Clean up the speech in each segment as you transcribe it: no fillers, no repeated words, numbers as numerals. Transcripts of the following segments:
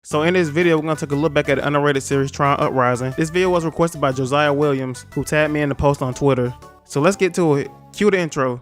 So in this video, we're going to take a look back at the underrated series Tron Uprising. This video was requested by Josiah Williams, who tagged me in the post on Twitter. So let's get to it. Cue the intro.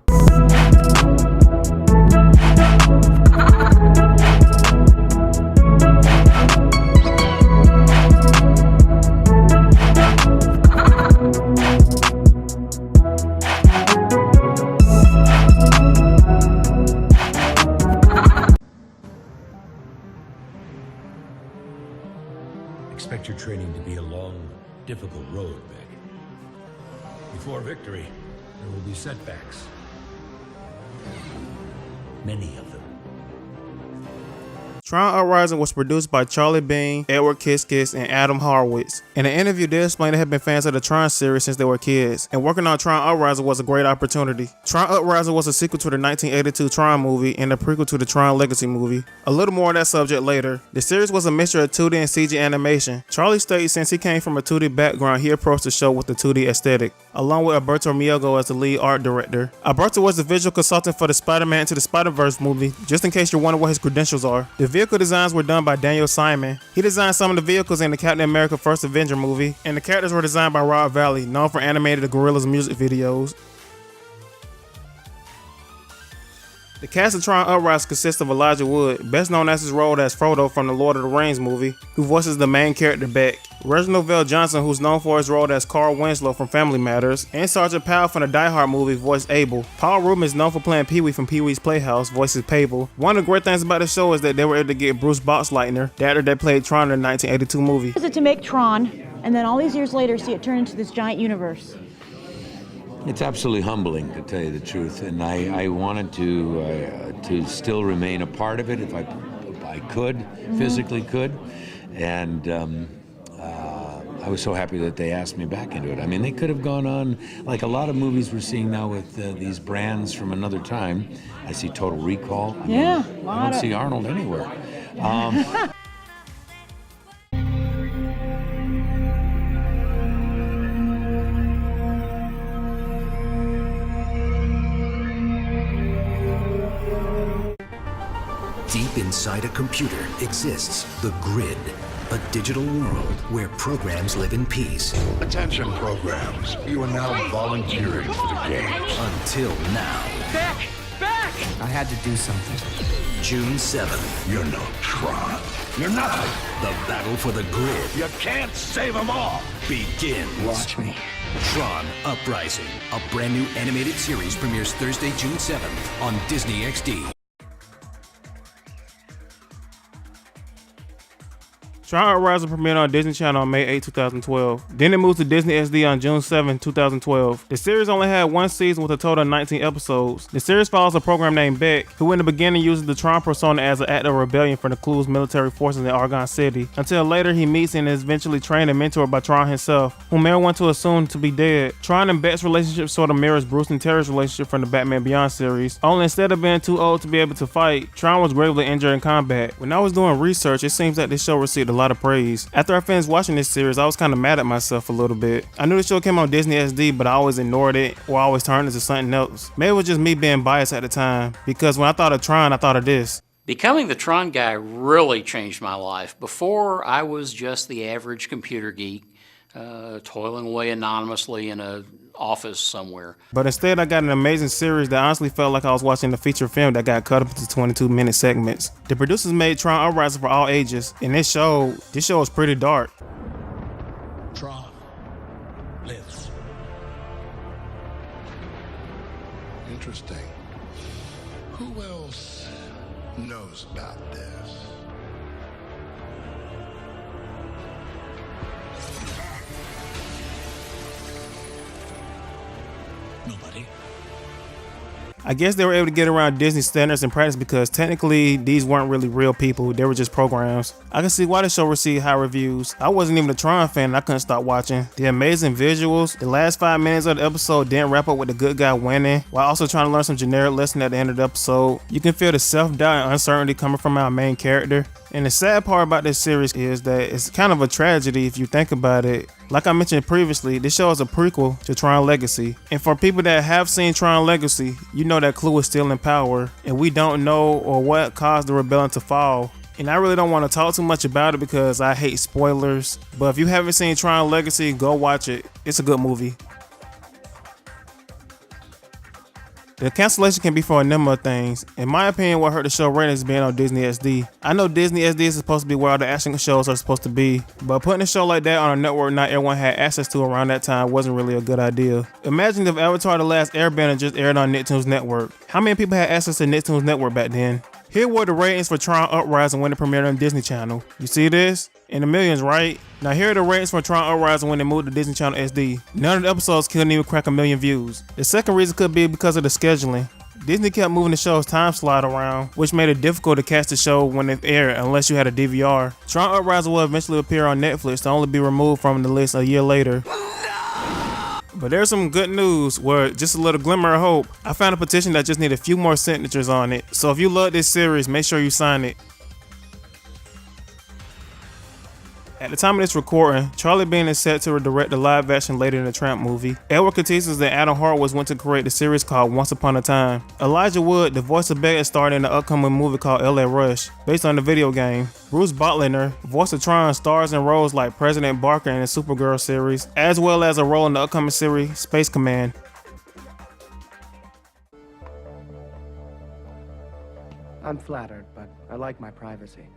Expect your training to be a long, difficult road, Beck. Before victory, there will be setbacks. Many of them. Tron Uprising was produced by Charlie Bean, Edward Kiskis, and Adam Horowitz. In an interview, they explained they have been fans of the Tron series since they were kids, and working on Tron Uprising was a great opportunity. Tron Uprising was a sequel to the 1982 Tron movie and a prequel to the Tron Legacy movie. A little more on that subject later. The series was a mixture of 2D and CG animation. Charlie states since he came from a 2D background, he approached the show with the 2D aesthetic, along with Alberto Miogo as the lead art director. Alberto was the visual consultant for the Spider-Man Into the Spider-Verse movie, just in case you're wondering what his credentials are. The vehicle designs were done by Daniel Simon. He designed some of the vehicles in the Captain America First Avenger movie, and the characters were designed by Rob Valley, known for animating the Gorillaz music videos. The cast of Tron Uprising consists of Elijah Wood, best known as his role as Frodo from the Lord of the Rings movie, who voices the main character Beck, Reginald VelJohnson, who's known for his role as Carl Winslow from Family Matters, and Sergeant Powell from the Die Hard movie, voiced Abel. Paul Rubin is known for playing Pee-wee from Pee-wee's Playhouse, voices Pavel. One of the great things about the show is that they were able to get Bruce Boxleitner, the actor that played Tron in the 1982 movie. Is it to make Tron, and then all these years later see it turn into this giant universe? It's absolutely humbling, to tell you the truth, and I wanted to still remain a part of it if I could, physically could, and I was so happy that they asked me back into it. I mean, they could have gone on, like a lot of movies we're seeing now with these brands from another time. I see Total Recall. I don't see Arnold anywhere. Deep inside a computer exists the grid, a digital world where programs live in peace. Attention programs, you are now volunteering for the games. Until now. Beck! Beck! I had to do something. June 7th. You're no Tron. You're nothing. The battle for the grid You can't save them all. begins. Watch me. Tron Uprising, a brand new animated series premieres Thursday, June 7th on Disney XD. Tron Uprising premiered on Disney Channel on May 8, 2012. Then it moved to Disney XD on June 7, 2012. The series only had one season with a total of 19 episodes. The series follows a program named Beck, who in the beginning uses the Tron persona as an act of rebellion for the Clue's military forces in Argon City, until later he meets and is eventually trained and mentored by Tron himself, whom many want to assume to be dead. Tron and Beck's relationship sort of mirrors Bruce and Terry's relationship from the Batman Beyond series, only instead of being too old to be able to fight, Tron was gravely injured in combat. When I was doing research, it seems that this show received a lot of praise. After I finished watching this series, I was kind of mad at myself a little bit. I knew the show came on Disney XD, but I always ignored it or always turned it to something else. Maybe it was just me being biased at the time, because when I thought of Tron, I thought of this. Becoming the Tron guy really changed my life. Before, I was just the average computer geek, toiling away anonymously in an office somewhere. But instead, I got an amazing series that honestly felt like I was watching a feature film that got cut up into 22-minute segments. The producers made Tron Uprising for all ages, and this show is pretty dark. Tron lives. Interesting. Who else knows about this? Nobody. I guess they were able to get around Disney standards and practice because technically these weren't really real people, they were just programs. I can see why the show received high reviews. I wasn't even a Tron fan and I couldn't stop watching. The amazing visuals, the last 5 minutes of the episode didn't wrap up with the good guy winning, while also trying to learn some generic lesson at the end of the episode. You can feel the self-doubt and uncertainty coming from our main character. And the sad part about this series is that it's kind of a tragedy if you think about it. Like I mentioned previously, this show is a prequel to Tron Legacy. And for people that have seen Tron Legacy, you know that Clue is still in power, and we don't know or what caused the rebellion to fall. And I really don't want to talk too much about it because I hate spoilers. But if you haven't seen Tron Legacy, go watch it. It's a good movie. The cancellation can be for a number of things. In my opinion, what hurt the show ratings is being on Disney SD. I know Disney SD is supposed to be where all the action shows are supposed to be, but putting a show like that on a network not everyone had access to around that time wasn't really a good idea. Imagine if Avatar: The Last Airbender just aired on Nicktoons Network. How many people had access to Nicktoons Network back then? Here were the ratings for Tron Uprising when it premiered on Disney Channel. You see this? In the millions, right? Now here are the ratings for Tron Uprising when it moved to Disney Channel SD. None of the episodes couldn't even crack 1 million views. The second reason could be because of the scheduling. Disney kept moving the show's time slot around, which made it difficult to catch the show when it aired unless you had a DVR. Tron Uprising will eventually appear on Netflix to only be removed from the list a year later. But there's some good news where just a little glimmer of hope. I found a petition that just needed a few more signatures on it. So if you love this series, make sure you sign it. At the time of this recording, Charlie Bean is set to direct the live action Lady and the Tramp movie. Edward Curtis and Adam Horowitz went to create the series called Once Upon a Time. Elijah Wood, the voice of Beck, is starred in the upcoming movie called LA Rush, based on the video game. Bruce Bottler, voice of Tron, stars in roles like President Barker in the Supergirl series, as well as a role in the upcoming series Space Command. I'm flattered, but I like my privacy.